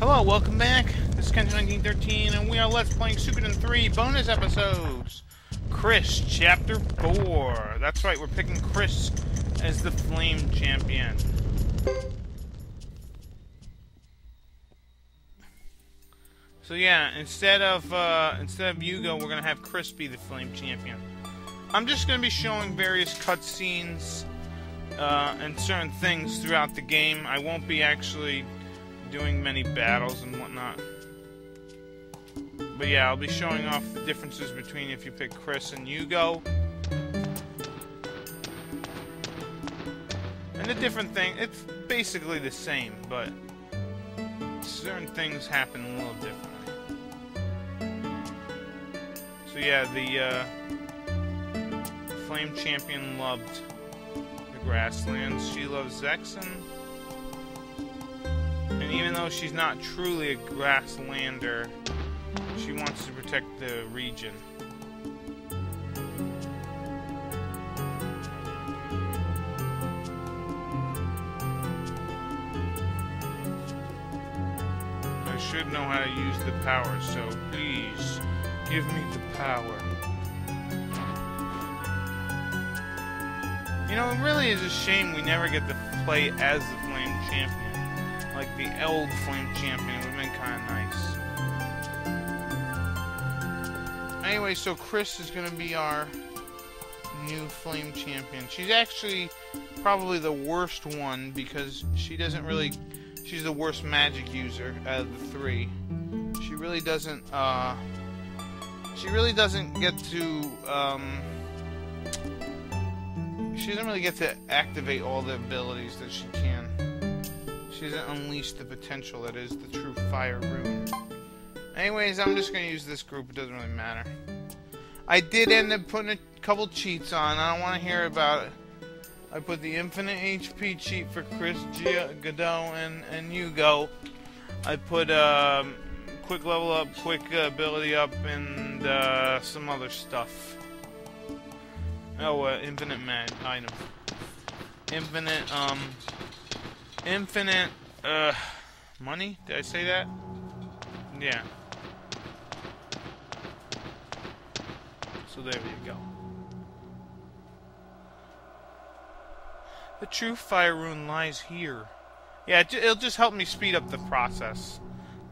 Hello, welcome back. This is Kenji1913, and we are Let's Playing Suikoden 3 bonus episodes. Chris, Chapter 4. That's right, we're picking Chris as the Flame Champion. So yeah, instead of Yugo, we're gonna have Chris be the Flame Champion. I'm just gonna be showing various cutscenes and certain things throughout the game. I won't be actually doing many battles and whatnot. But yeah, I'll be showing off the differences between if you pick Chris and Yugo. And the different thing, it's basically the same, but certain things happen a little differently. So yeah, the Flame Champion loved the grasslands. She loves Zexen. And even though she's not truly a grasslander, she wants to protect the region. I should know how to use the power, so please, give me the power. You know, it really is a shame we never get to play as the Flame Champion. Like the old Flame Champion, it would have been kind of nice. Anyway, so Chris is going to be our new Flame Champion. She's actually probably the worst one because she doesn't really... She's the worst magic user out of the three. She really doesn't get to... she doesn't really get to activate all the abilities that she can. She doesn't unleash the potential that is the true fire rune. Anyways, I'm just going to use this group. It doesn't really matter. I did end up putting a couple cheats on. I don't want to hear about it. I put the infinite HP cheat for Chris, Godot, and Yugo. I put quick level up, quick ability up, and some other stuff. Oh, infinite mag item. Infinite, money? Did I say that? Yeah. So there you go. The true fire rune lies here. Yeah, it'll just help me speed up the process.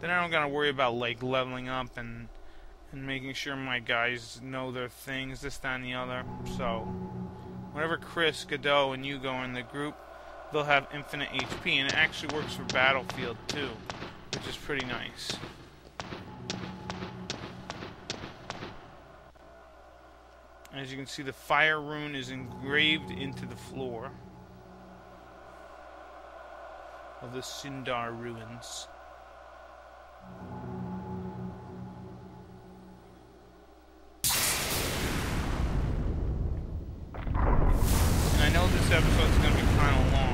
Then I don't gotta worry about, like, leveling up and making sure my guys know their things, this, that, and the other. So, whenever Chris, Godot, and Yugo are in the group, they'll have infinite HP, and it actually works for Battlefield too, which is pretty nice. As you can see, the fire rune is engraved into the floor of the Sindar ruins. And I know this episode's going to be kind of long,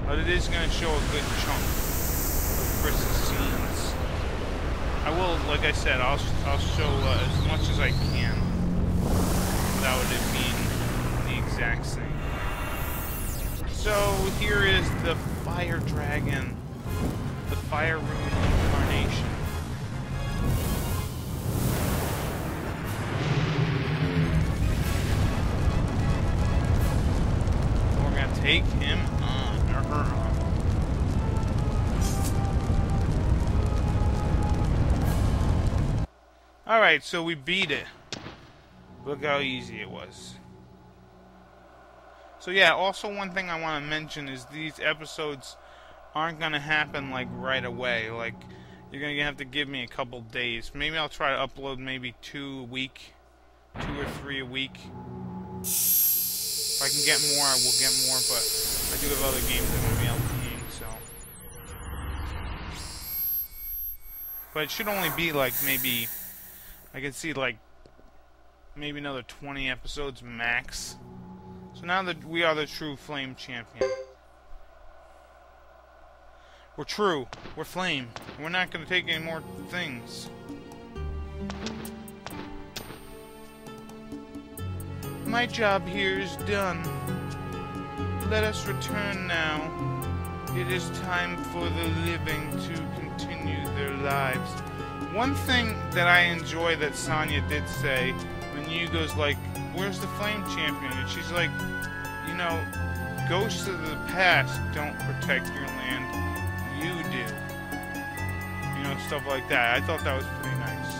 but it is going to show a good chunk of Chris's scenes. I will, like I said, I'll show as much as I can without it being the exact same. So here is the Fire Dragon, the Fire Rune Incarnation. We're going to take him on, or her on. Alright, so we beat it. Look how easy it was. So yeah, also one thing I want to mention is these episodes aren't going to happen like right away. Like, you're going to have to give me a couple days. Maybe I'll try to upload maybe 2 a week. 2 or 3 a week. If I can get more, I will get more, but I do have other games that will be LTEing, so. But it should only be like maybe, I can see like maybe another 20 episodes max. So now that we are the true Flame Champion. We're true. We're Flame. We're not going to take any more things. My job here is done. Let us return now. It is time for the living to lives. One thing that I enjoy that Sonya did say when Yugo's like, where's the Flame Champion? And she's like, you know, ghosts of the past don't protect your land. You do. You know, stuff like that. I thought that was pretty nice.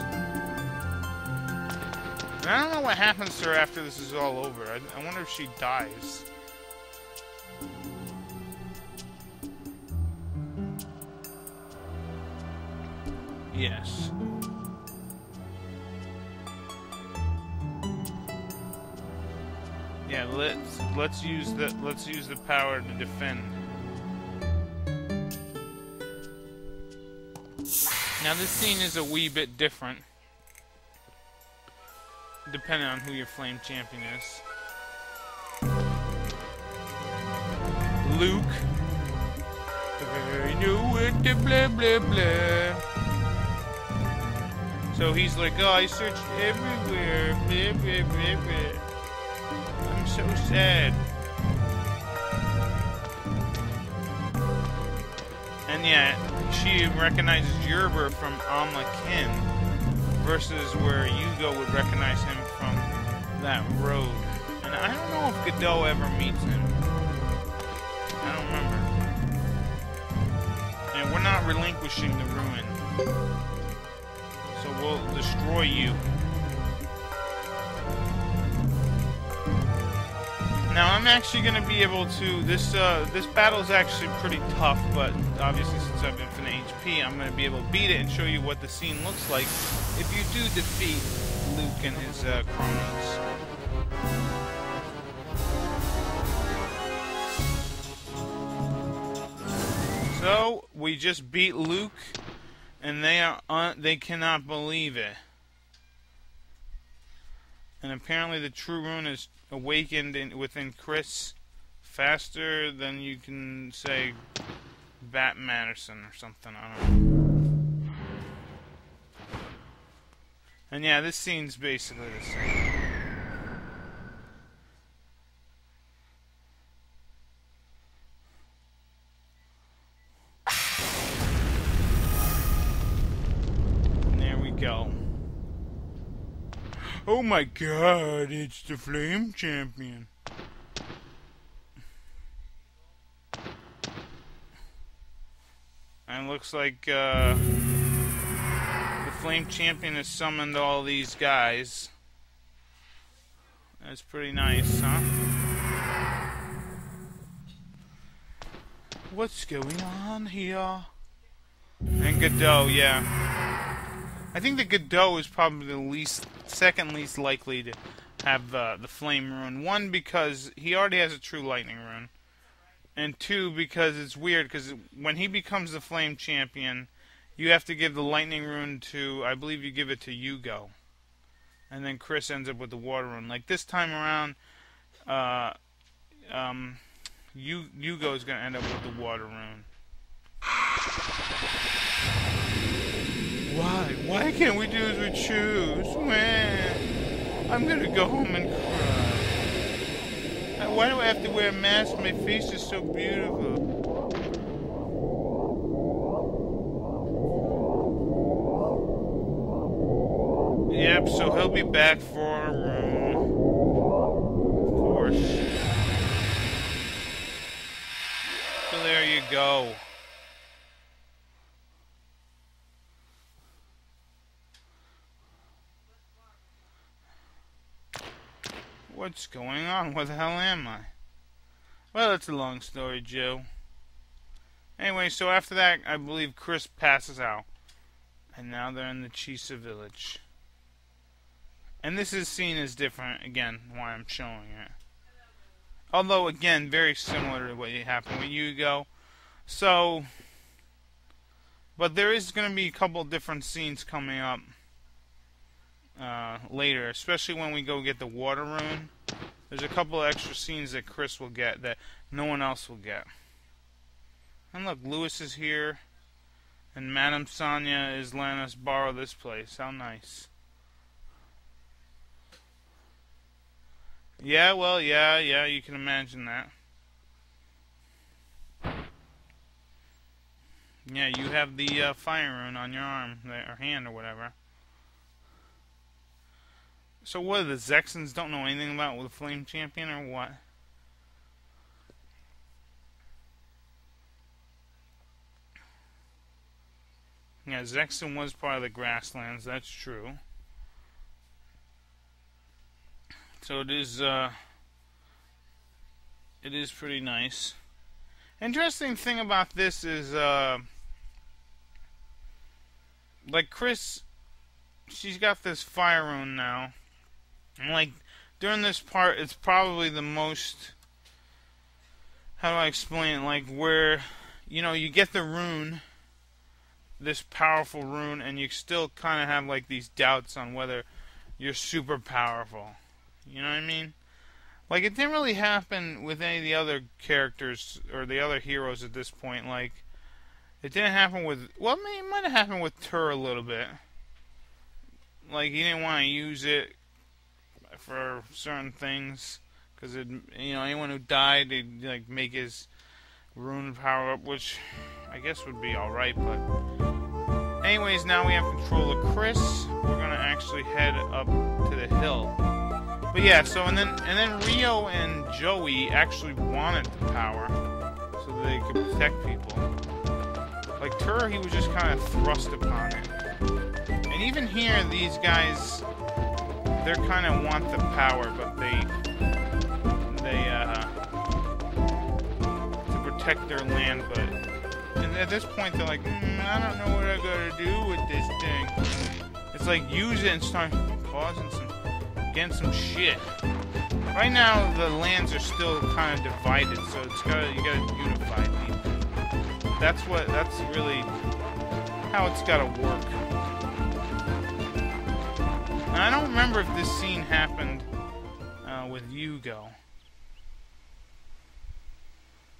And I don't know what happens to her after this is all over. I wonder if she dies. Yes. Yeah, let's use the power to defend. Now this scene is a wee bit different, depending on who your Flame Champion is. Luke. I know it, blah blah blah. So he's like, oh, I searched everywhere, blah blah blah blah. I'm so sad. And yeah, she recognizes Yerber from Kin versus where Yugo would recognize him from that road. And I don't know if Godot ever meets him. I don't remember. And we're not relinquishing the ruin. So we'll destroy you. Now I'm actually going to be able to, this battle is actually pretty tough, but obviously since I've infinite HP, I'm going to be able to beat it and show you what the scene looks like if you do defeat Luke and his cronies. So, we just beat Luke, and they cannot believe it. And apparently the true rune is awakened within Chris faster than you can say Bat Madison or something. I don't know. And yeah, this scene's basically the same. And there we go. Oh my god, it's the Flame Champion. And it looks like the Flame Champion has summoned all these guys. That's pretty nice, huh? What's going on here? And Godot, yeah. I think that Godot is probably the second least likely to have the Flame Rune. One, because he already has a true Lightning Rune. And two, because it's weird, because when he becomes the Flame Champion, you have to give the Lightning Rune to, I believe you give it to Yugo. And then Chris ends up with the Water Rune. Like this time around, Yugo is going to end up with the Water Rune. Why? Why can't we do as we choose? Man, I'm gonna go home and cry. Why do I have to wear a mask? My face is so beautiful. Yep, so he'll be back for a room. Of course. So there you go. What's going on? Where the hell am I? Well, it's a long story, Joe. Anyway, so after that, I believe Chris passes out. And now they're in the Chisa village. And this is seen as different, again, why I'm showing it. Although, again, very similar to what happened with Yugo. So, but there is going to be a couple different scenes coming up. Later, especially when we go get the Water Rune. There's a couple of extra scenes that Chris will get that no one else will get. And look, Lewis is here, and Madame Sonya is letting us borrow this place. How nice. Yeah, well, yeah, you can imagine that. Yeah, you have the fire rune on your arm, or hand, or whatever. So what, the Zexans don't know anything about the Flame Champion, or what? Yeah, Zexan was part of the grasslands, that's true. So it is pretty nice. Interesting thing about this is, like Chris, she's got this fire rune now. And like, during this part, it's probably the most, how do I explain it? Like, where, you know, you get the rune, this powerful rune, and you still kind of have like these doubts on whether you're super powerful. You know what I mean? Like, it didn't really happen with any of the other characters or the other heroes at this point. Like, it didn't happen with, well, it might have happened with Tur a little bit. Like, he didn't want to use it for certain things because it, you know, anyone who died, they'd like make his rune power up, which I guess would be all right. But anyways, now we have control of Chris. We're gonna actually head up to the hill. But yeah, so and then Rio and Joey actually wanted the power so that they could protect people. Like Tur, he was just kind of thrust upon it. And even here, these guys, they kind of want the power, but they to protect their land. But and at this point, they're like, I don't know what I gotta do with this thing. It's like use it and start causing getting some shit. Right now, the lands are still kind of divided, so you gotta unify people. That's really how it's gotta work. And I don't remember if this scene happened with Yugo.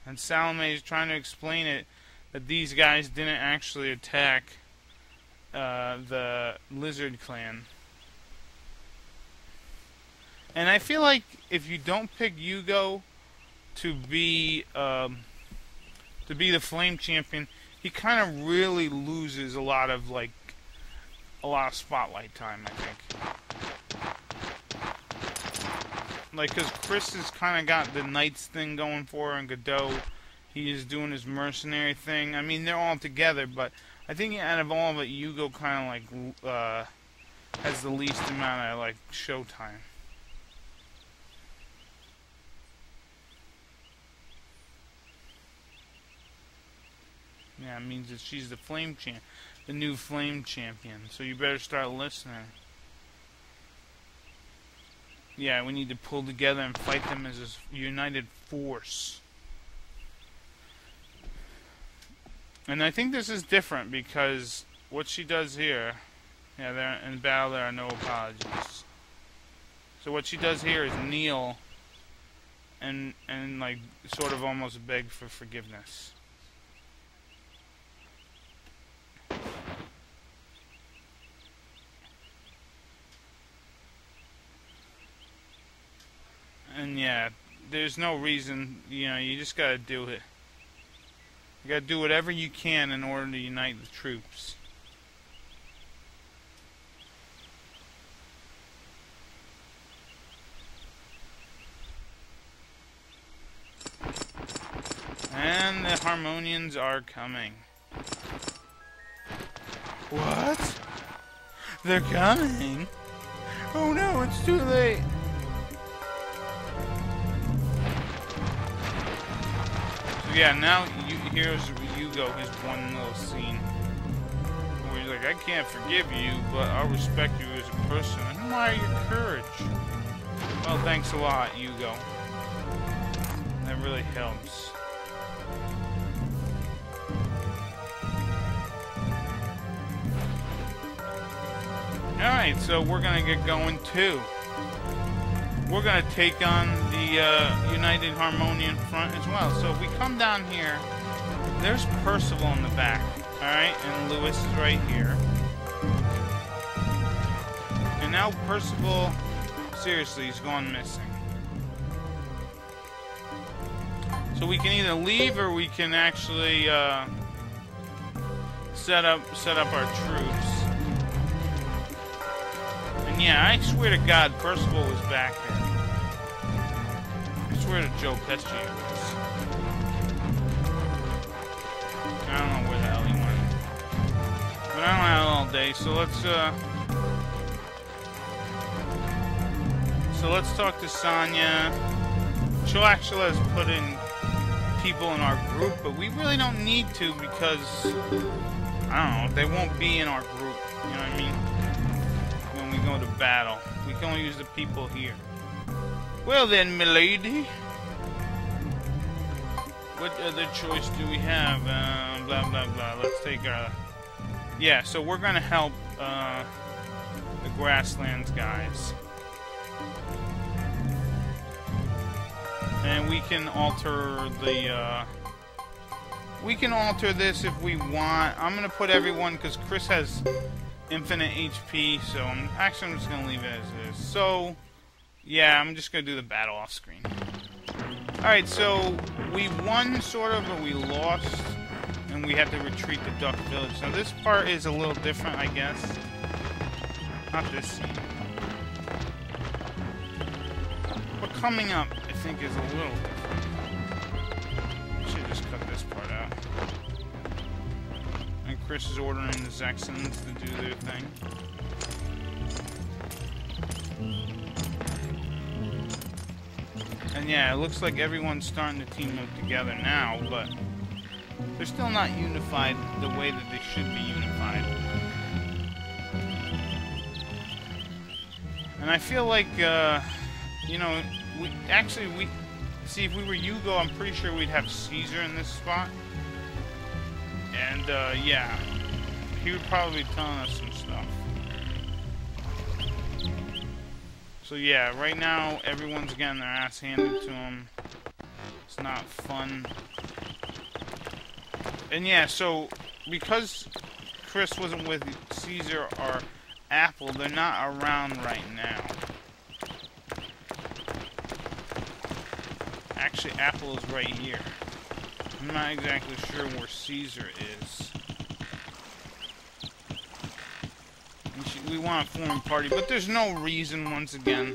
And Salome is trying to explain it, that these guys didn't actually attack the Lizard Clan. And I feel like if you don't pick Yugo to be the Flame Champion, he kind of really loses a lot of spotlight time, I think. Like, because Chris has kind of got the Knights thing going for her, and Godot, he is doing his mercenary thing. I mean, they're all together, but I think out of all of it, Yugo kind of has the least amount of showtime. Yeah, it means that she's the the new Flame Champion. So you better start listening. Yeah, we need to pull together and fight them as a united force. And I think this is different because what she does here, yeah, in battle there are no apologies. So what she does here is kneel and like sort of almost beg for forgiveness. And yeah, there's no reason, you just gotta do it. You gotta do whatever you can in order to unite the troops. And the Harmonians are coming. What? They're coming? Oh no, it's too late. Yeah, now here's Yugo, his one little scene where he's like, I can't forgive you, but I'll respect you as a person and admire your courage. Well, thanks a lot, Yugo. That really helps. Alright, so we're gonna get going too. We're going to take on the United Harmonian front as well. So if we come down here, there's Percival in the back, alright? And Lewis is right here. And now Percival, seriously, he's gone missing. So we can either leave or we can actually set up our troops. And yeah, I swear to God, Percival was back there. I swear to Joe Pesci it was. I don't know where the hell he went. But I don't have all day, so let's talk to Sonya. She'll actually let us put in people in our group, but we really don't need to because, I don't know, they won't be in our group, you know what I mean? When we go to battle. We can only use the people here. Well then, milady. What other choice do we have? Blah, blah, blah. Let's take our... Yeah, so we're gonna help, the Grasslands guys. And we can alter the, we can alter this if we want. I'm gonna put everyone, because Chris has infinite HP, so I'm just gonna leave it as is. So, yeah, I'm just gonna do the battle off screen. Alright, so we won, sort of, but we lost, and we had to retreat to Duck Village. Now this part is a little different, I guess. Not this scene. But coming up, I think, is a little different. I should just cut this part out. And Chris is ordering the Zexans to do their thing. And yeah, it looks like everyone's starting to team up together now, but they're still not unified the way that they should be unified. And I feel like, you know, see, if we were Yugo, I'm pretty sure we'd have Caesar in this spot. And, yeah, he would probably be telling us some stuff. So yeah, right now, everyone's getting their ass handed to them. It's not fun. And yeah, so, because Chris wasn't with Caesar or Apple, they're not around right now. Actually, Apple is right here. I'm not exactly sure where Caesar is. We want to form a party, but there's no reason, once again,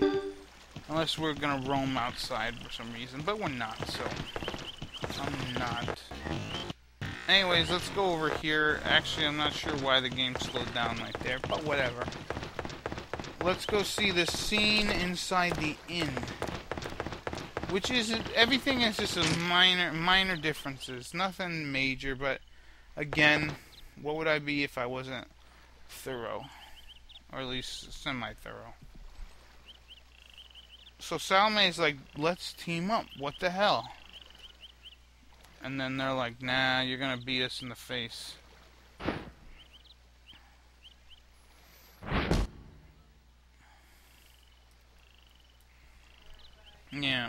unless we're gonna roam outside for some reason, but we're not, so I'm not. Anyways, let's go over here. Actually, I'm not sure why the game slowed down right there, but whatever. Let's go see the scene inside the inn. Which is, everything is just a minor differences. Nothing major, but again, what would I be if I wasn't thorough? Or at least semi-thorough. So Salme's like, let's team up. What the hell? And then they're like, nah, you're gonna beat us in the face. Yeah.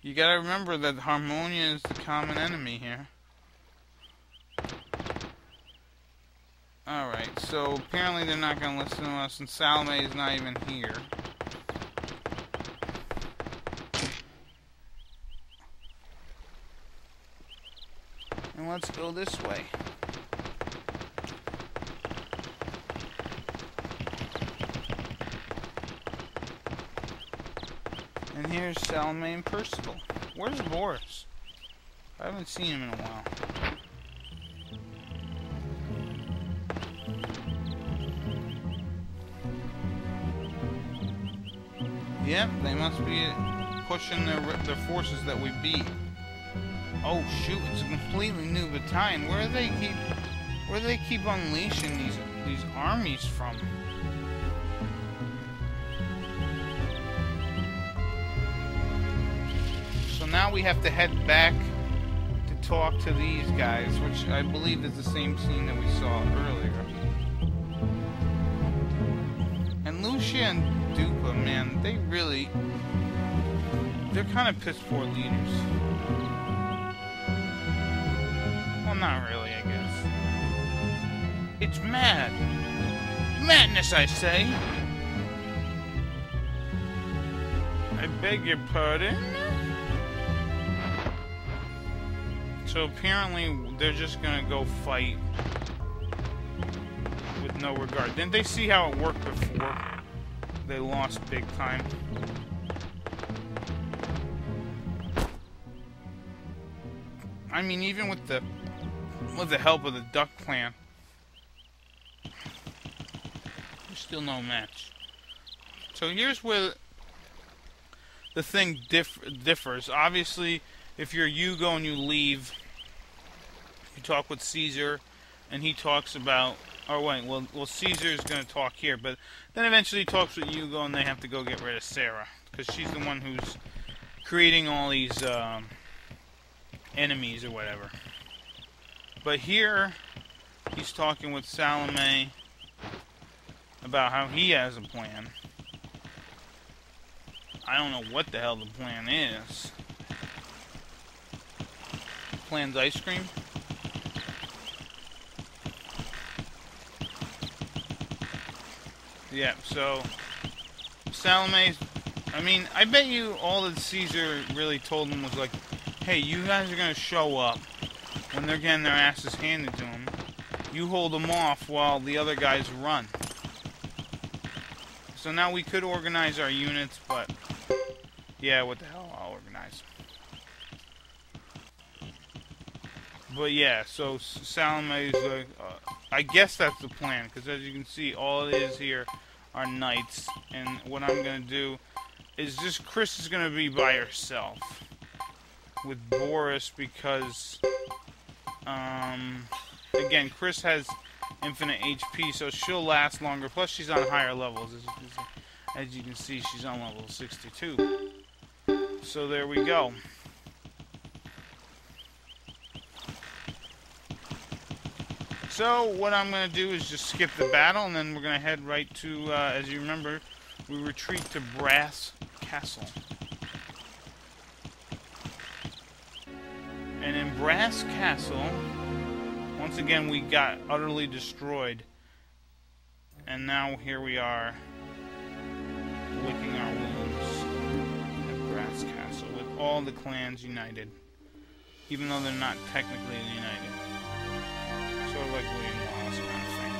You gotta remember that Harmonia is the common enemy here. Alright, so apparently they're not gonna listen to us, and Salome is not even here. And let's go this way. And here's Salome and Percival. Where's Boris? I haven't seen him in a while. Yep, they must be pushing their forces that we beat. Oh shoot, it's a completely new battalion. Where do they keep unleashing these armies from? So now we have to head back to talk to these guys, which I believe is the same scene that we saw earlier. And Lucia and Dupa, man, they're kind of piss poor leaders. Well, not really, I guess. It's mad. Madness, I say. I beg your pardon? So apparently, they're just gonna go fight no regard. Didn't they see how it worked before? They lost big time. I mean, even with the help of the duck clan, there's still no match. So here's where the thing differs. Obviously, if you're Yugo and you leave, you talk with Caesar, and he talks about... Oh, wait, well Caesar's going to talk here, but then eventually he talks with Yugo, and they have to go get rid of Sarah, because she's the one who's creating all these enemies or whatever. But here, he's talking with Salome about how he has a plan. I don't know what the hell the plan is. Plan's ice cream? Yeah, so Salome's... I mean, I bet you all that Caesar really told him was like, hey, you guys are going to show up when they're getting their asses handed to them. You hold them off while the other guys run. So now we could organize our units, but... yeah, what the hell, I'll organize. But yeah, so Salome's like... I guess that's the plan, because as you can see, all it is here are knights. And what I'm going to do is just... Chris is going to be by herself with Boris, because... again, Chris has infinite HP, so she'll last longer. Plus, she's on higher levels. As you can see, she's on level 62. So there we go. So what I'm going to do is just skip the battle, and then we're going to head right to, as you remember, we retreat to Brass Castle. And in Brass Castle, once again we got utterly destroyed. And now here we are, licking our wounds at Brass Castle with all the clans united. Even though they're not technically united. Sort of like William Wallace kind of thing.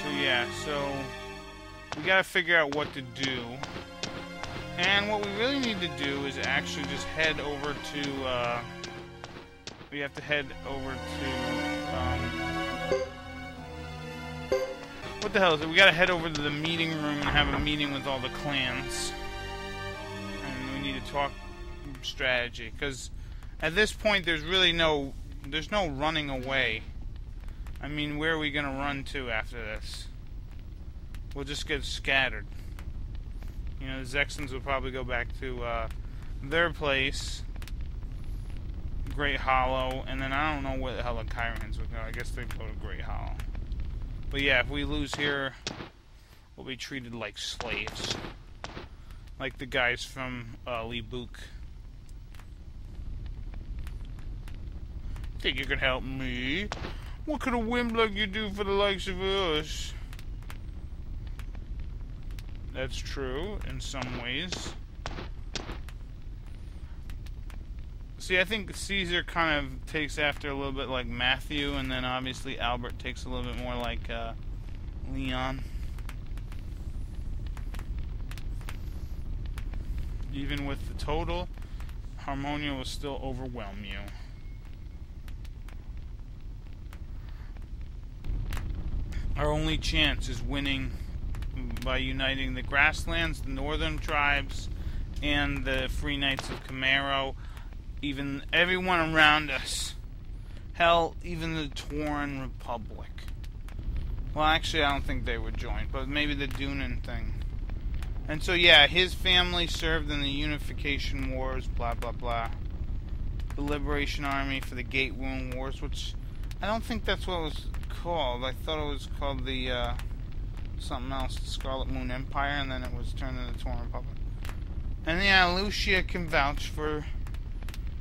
So yeah, so we gotta figure out what to do. And what we really need to do is actually just head over to, we have to head over to, what the hell is it? We gotta head over to the meeting room and have a meeting with all the clans. And we need to talk strategy, because at this point there's really no running away. I mean, where are we gonna run to after this? We'll just get scattered. You know, the Zexans will probably go back to their place, Great Hollow, and then I don't know where the hell the Chirons would go. I guess they'd go to Great Hollow. But yeah, if we lose here, we'll be treated like slaves. Like the guys from Lee Book. Think you can help me? What could a wimp like you do for the likes of us? That's true, in some ways. See, I think Caesar kind of takes after a little bit like Matthew, and then obviously Albert takes a little bit more like Leon. Even with the total, Harmonia will still overwhelm you. Our only chance is winning by uniting the Grasslands, the Northern Tribes, and the Free Knights of Camaro. Even everyone around us. Hell, even the Tauren Republic. Well, actually, I don't think they would join, but maybe the Dunan thing. And so, yeah, his family served in the Unification Wars, blah, blah, blah. The Liberation Army for the Gate Wound Wars, which I don't think that's what it was called. I thought it was called the, something else, the Scarlet Moon Empire, and then it was turned into the Tauren Republic. And yeah, Lucia can vouch for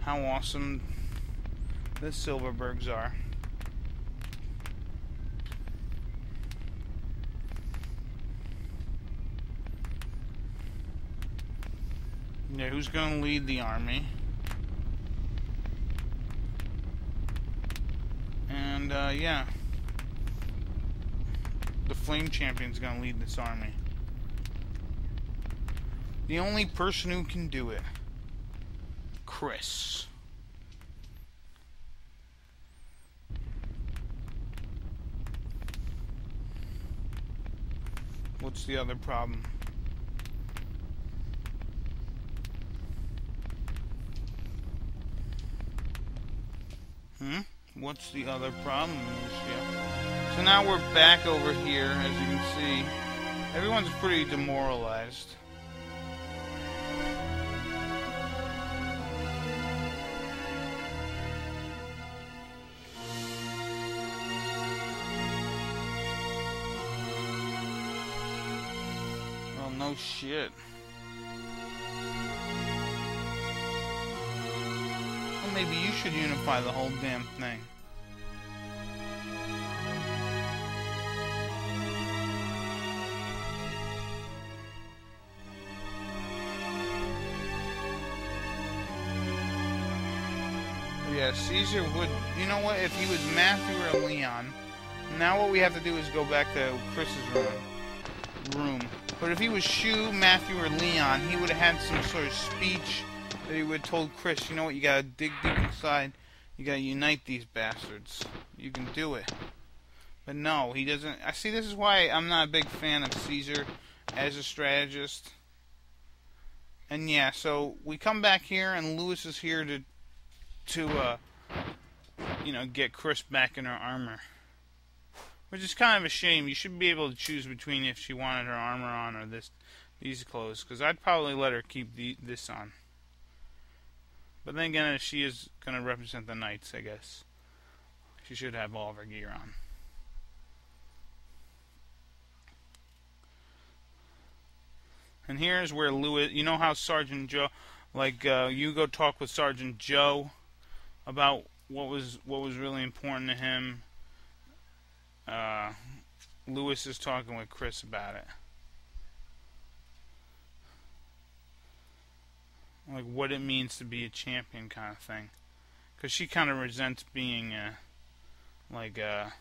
how awesome the Silverbergs are. Yeah, who's going to lead the army? And, yeah. The Flame Champion's gonna lead this army. The only person who can do it. Chris. What's the other problem? What's the other problem, Lucia? So now we're back over here, as you can see. Everyone's pretty demoralized. Well, no shit. Well, maybe you should unify the whole damn thing. Yeah, Caesar would... You know what? If he was Matthew or Leon, now what we have to do is go back to Chris's room. But if he was Shu, Matthew, or Leon, he would have had some sort of speech that he would have told Chris, you know what, you gotta dig deep inside, you gotta unite these bastards. You can do it. But no, he doesn't... I see, this is why I'm not a big fan of Caesar as a strategist. And yeah, so we come back here, and Lewis is here to you know, get Chris back in her armor. Which is kind of a shame. You should be able to choose between if she wanted her armor on or these clothes. Because I'd probably let her keep this on. But then again, she is going to represent the knights, I guess. She should have all of her gear on. And here's where Lewis... You know how Sergeant Joe... Like, you go talk with Sergeant Joe about what was really important to him. Lewis is talking with Chris about it. Like what it means to be a champion kind of thing. Because she kind of resents being like a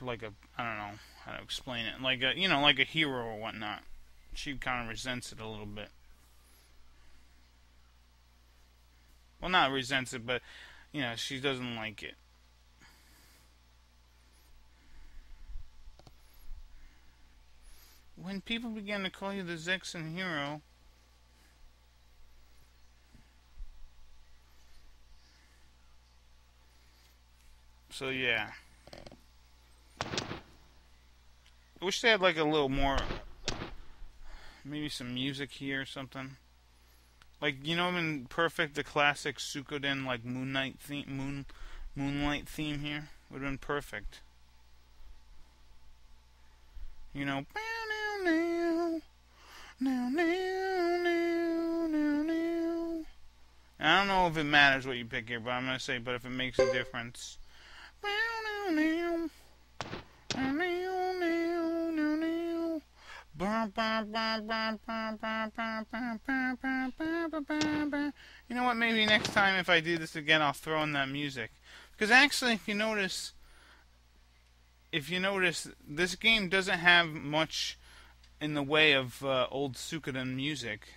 I don't know how to explain it. Like a, you know, like a hero or whatnot. She kind of resents it a little bit. Well, not resents it, but, you know, she doesn't like it. When people began to call you the Zexan hero, so yeah. I wish they had like a little more, maybe some music here or something. Like, you know, in Perfect, the classic Suikoden, like moonlight theme here would have been perfect. You know, I don't know if it matters what you pick here, but I'm gonna say, but if it makes a difference. You know what, maybe next time if I do this again I'll throw in that music. Because actually if you notice, this game doesn't have much in the way of old Suikoden music.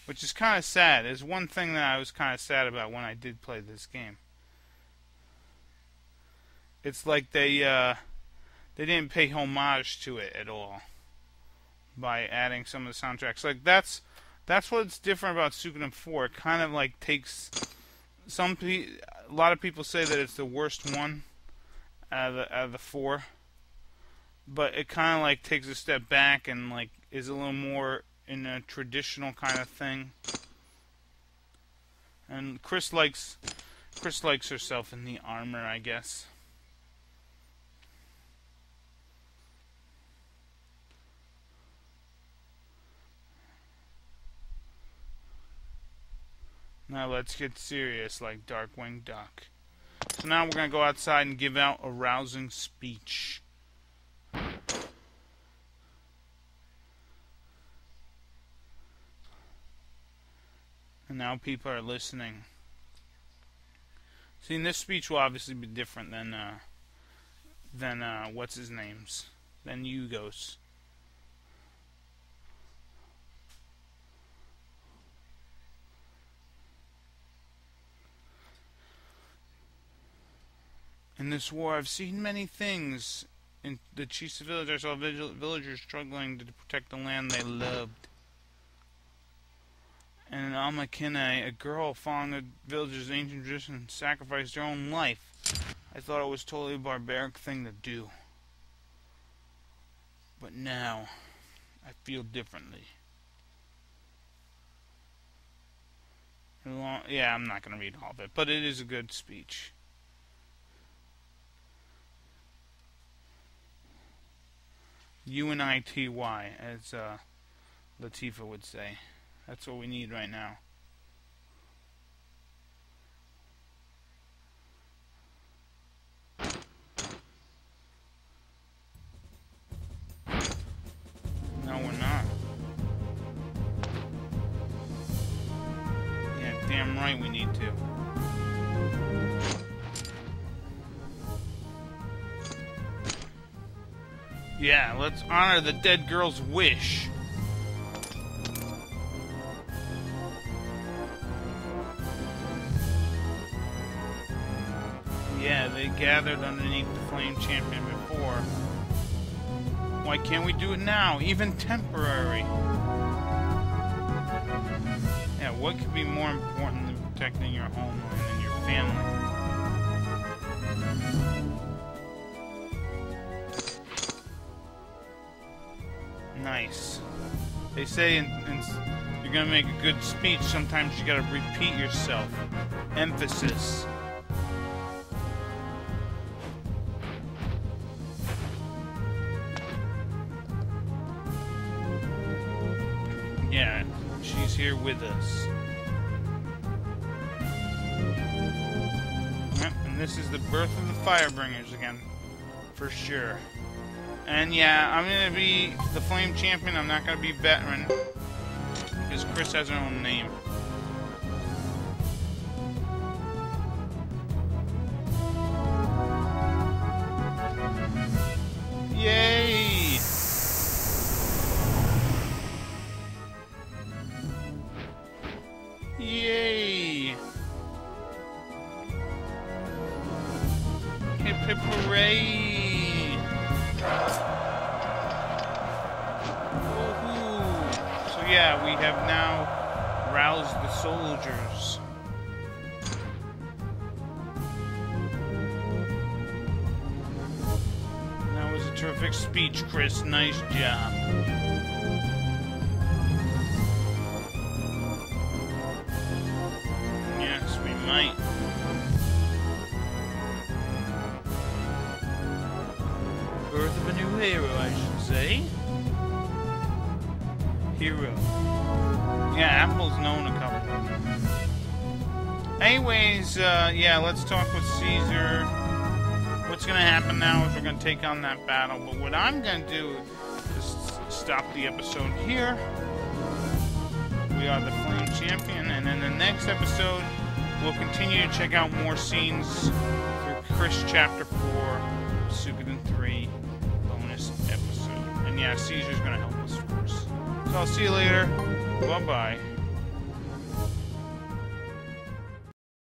Which is kind of sad. There's one thing that I was kind of sad about when I did play this game. It's like they didn't pay homage to it at all by adding some of the soundtracks. Like that's what's different about Suikoden 4. It kind of like takes a lot of people say that it's the worst one out of the 4, but it kind of like takes a step back and like is a little more in a traditional kind of thing. And Chris likes herself in the armor, I guess. Now let's get serious like Darkwing Duck. So now we're going to go outside and give out a rousing speech. And now people are listening. See, and this speech will obviously be different than what's his name's, than Yugo's. In this war, I've seen many things. In the chief's village, I saw villagers struggling to protect the land they loved. And in Amakine, a girl following the village's ancient tradition sacrificed her own life. I thought it was a totally barbaric thing to do. But now, I feel differently. Yeah, I'm not going to read all of it, but it is a good speech. UNITY, as Latifah would say. That's what we need right now. No, we're not. Yeah, damn right we need to. Yeah, let's honor the dead girl's wish. Yeah, they gathered underneath the Flame Champion before. Why can't we do it now? Even temporary. Yeah, what could be more important than protecting your homeland and your family? Nice. They say you're gonna make a good speech, sometimes you gotta repeat yourself. Emphasis. Yeah, she's here with us. Yep, and this is the birth of the Firebringers again, for sure. And yeah, I'm gonna be the Flame Champion. I'm not gonna be Veteran because Chris has her own name. Yay! Yay! Hip hip hooray! So yeah, we have now roused the soldiers. That was a terrific speech, Chris. Nice job. Yes, we might. Birth of a new hero, I should say. Hero. Yeah, Apple's known a couple. Anyways, yeah, let's talk with Caesar. What's gonna happen now is we're gonna take on that battle, but what I'm gonna do is stop the episode here. We are the Flame Champion, and in the next episode, we'll continue to check out more scenes through Chris Chapter 4, Suikoden 3 bonus episode. And yeah, Caesar's gonna help us first. So I'll see you later. Bye-bye.